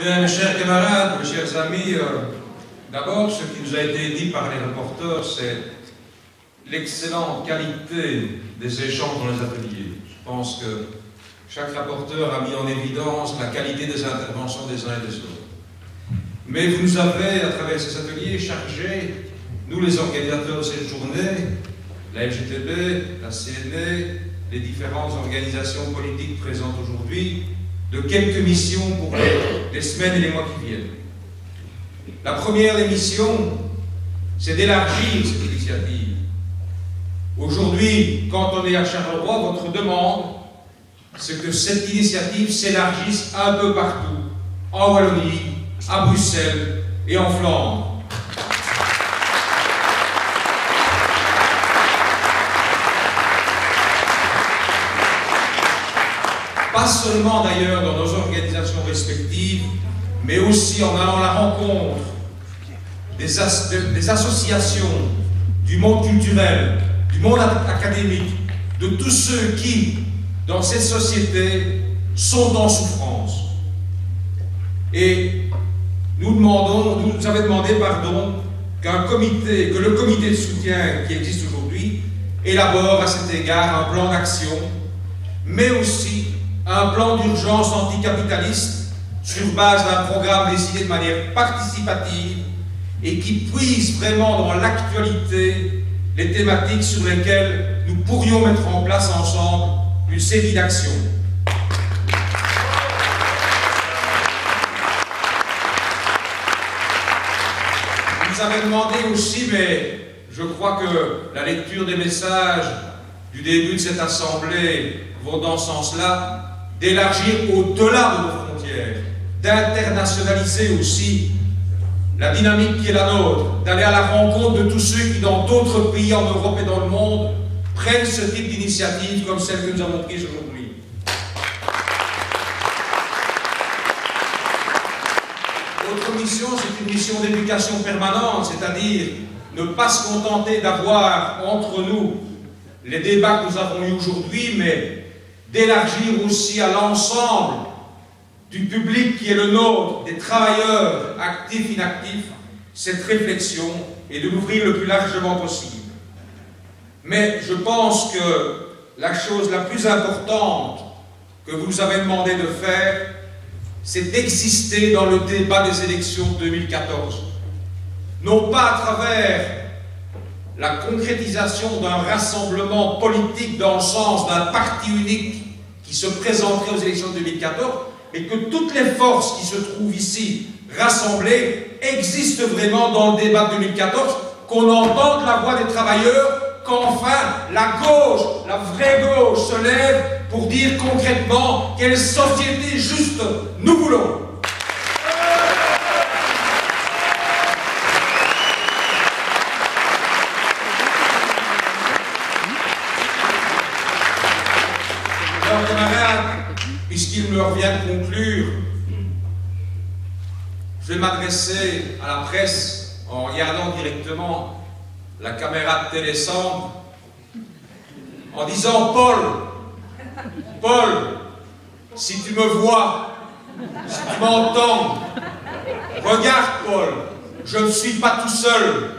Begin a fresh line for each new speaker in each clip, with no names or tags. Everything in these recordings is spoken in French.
Bien, mes chers camarades, mes chers amis, d'abord, ce qui nous a été dit par les rapporteurs, c'est l'excellente qualité des échanges dans les ateliers. Je pense que chaque rapporteur a mis en évidence la qualité des interventions des uns et des autres. Mais vous nous avez, à travers ces ateliers, chargé, nous les organisateurs de cette journée, la LGTB, la CNE, les différentes organisations politiques présentes aujourd'hui, de quelques missions pour les semaines et les mois qui viennent. La première des missions, c'est d'élargir cette initiative. Aujourd'hui, quand on est à Charleroi, votre demande, c'est que cette initiative s'élargisse un peu partout, en Wallonie, à Bruxelles et en Flandre. Pas seulement d'ailleurs dans nos organisations respectives, mais aussi en allant à la rencontre des associations, du monde culturel, du monde académique, de tous ceux qui, dans cette société, sont en souffrance. Et nous avez demandé, que le comité de soutien qui existe aujourd'hui élabore à cet égard un plan d'action, mais aussi un plan d'urgence anticapitaliste sur base d'un programme décidé de manière participative et qui puise vraiment dans l'actualité les thématiques sur lesquelles nous pourrions mettre en place ensemble une série d'actions. Vous avez demandé aussi, mais je crois que la lecture des messages du début de cette assemblée vont dans ce sens-là, d'élargir au-delà de nos frontières, d'internationaliser aussi la dynamique qui est la nôtre, d'aller à la rencontre de tous ceux qui, dans d'autres pays en Europe et dans le monde, prennent ce type d'initiative comme celle que nous avons prise aujourd'hui. Notre mission, c'est une mission d'éducation permanente, c'est-à-dire ne pas se contenter d'avoir entre nous les débats que nous avons eus aujourd'hui, mais d'élargir aussi à l'ensemble du public qui est le nôtre, des travailleurs actifs, inactifs, cette réflexion et de l'ouvrir le plus largement possible. Mais je pense que la chose la plus importante que vous nous avez demandé de faire, c'est d'exister dans le débat des élections de 2014. Non pas à travers la concrétisation d'un rassemblement politique dans le sens d'un parti unique qui se présenterait aux élections de 2014, mais que toutes les forces qui se trouvent ici rassemblées existent vraiment dans le débat de 2014, qu'on entende la voix des travailleurs, qu'enfin la gauche, la vraie gauche se lève pour dire concrètement quelle société juste nous voulons. Alors, camarades, puisqu'il me revient de conclure, je vais m'adresser à la presse en regardant directement la caméra de Télécentre en disant Paul, si tu me vois, si tu m'entends, regarde Paul, je ne suis pas tout seul.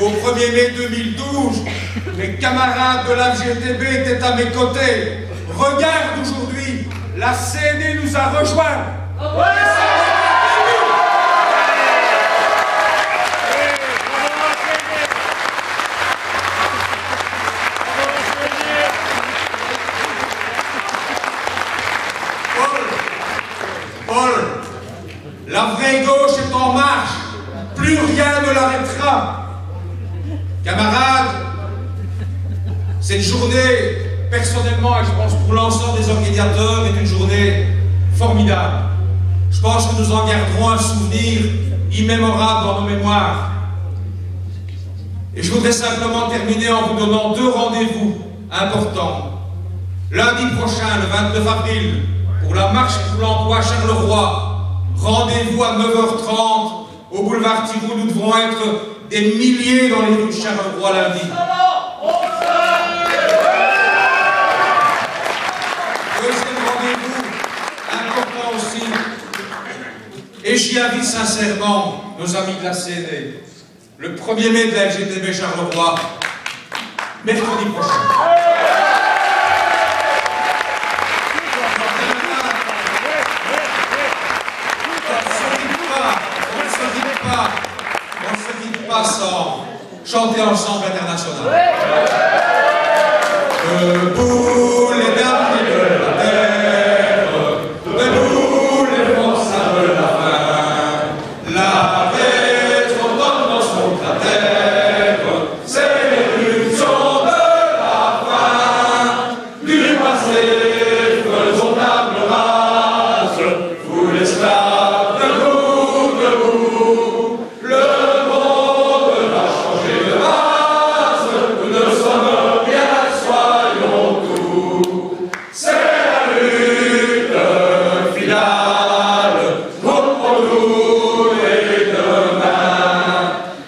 Au 1er mai 2012, mes camarades de la LGTB étaient à mes côtés. Regarde aujourd'hui, la CNE nous a rejoints. La vraie gauche est en marche. Plus rien ne l'arrêtera. Camarades, cette journée, personnellement, et je pense pour l'ensemble des organisateurs, est une journée formidable. Je pense que nous en garderons un souvenir immémorable dans nos mémoires. Et je voudrais simplement terminer en vous donnant 2 rendez-vous importants. Lundi prochain, le 29 avril, pour la marche pour l'emploi à Charleroi, rendez-vous à 9h30 au boulevard Thiroux. Nous devrons être des milliers dans les rues de Charleroi lundi. Deuxième rendez-vous, important aussi, et j'y invite sincèrement nos amis de la CNE, le 1er mai de la LGTB Charleroi, mercredi prochain. On ne se dit pas sans chanter ensemble international. Debout les derniers de la terre, debout les forçats de la faim, la raison donne dans son cratère, c'est l'éruption de la faim, du passé faisons table rase, vous l'esclave debout, debout, le monde va changer de race, nous ne sommes bien, soyons tous, c'est la lutte finale, pour nous et demain,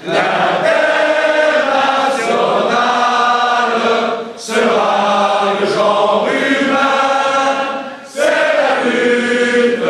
la guerre nationale sera le genre humain, c'est la lutte